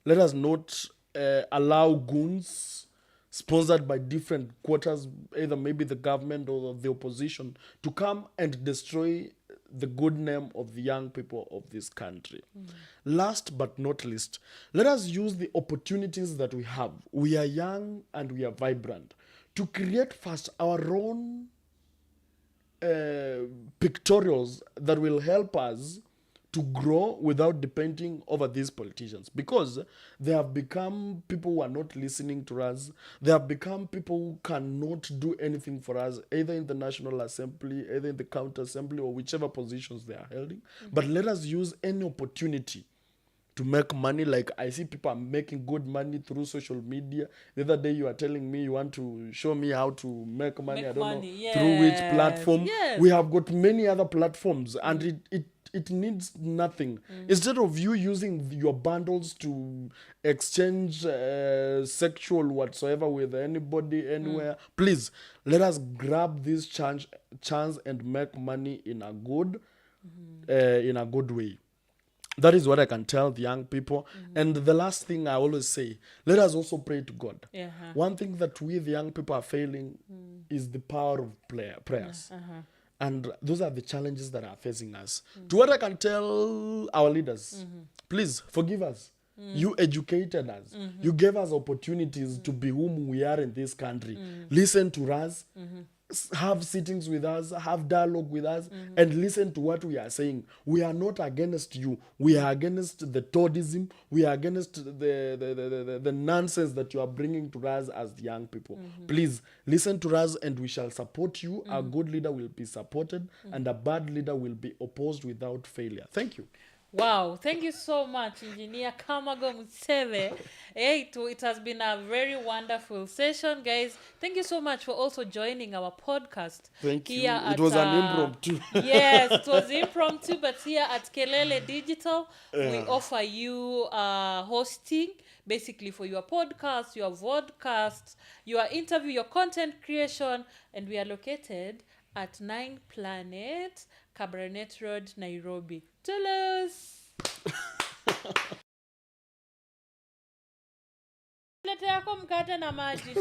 Let us not allow goons sponsored by different quarters, either maybe the government or the opposition, to come and destroy the good name of the young people of this country. Last but not least, let us use the opportunities that we have. We are young and we are vibrant to create first our own pictorials that will help us to grow without depending over these politicians, because they have become people who are not listening to us. They have become people who cannot do anything for us, either in the National Assembly, either in the County Assembly, or whichever positions they are holding. But let us use any opportunity to make money. Like I see people are making good money through social media. The other day you are telling me you want to show me how to make money.
Make
I don't
money,
know through which platform.
yes.
We have got many other platforms, and it needs nothing. Instead of you using your bundles to exchange sexual whatsoever with anybody anywhere, please let us grab this chance and make money in a good way. That is what I can tell the young people. And the last thing I always say, let us also pray to God. One thing that we, the young people, are failing is the power of prayers. And those are the challenges that are facing us. To what I can tell our leaders, please forgive us. You educated us. You gave us opportunities to be whom we are in this country. Listen to us. Have sittings with us, have dialogue with us, and listen to what we are saying. We are not against you. We are against the toadism. We are against the nonsense that you are bringing to us as the young people. Please listen to us and we shall support you. A good leader will be supported and a bad leader will be opposed without failure. Thank you.
Wow, thank you so much, Engineer Kamago Museve. It has been a very wonderful session, guys. Thank you so much for also joining our podcast.
Thank you.
Here
It was an impromptu.
Yes, it was impromptu, but here at Kelele Digital, we offer you hosting, basically for your podcast, your vodcast, your interview, your content creation, and we are located at 9 Planet, Cabernet Road, Nairobi. Tell us. Lete yako mkate na maji.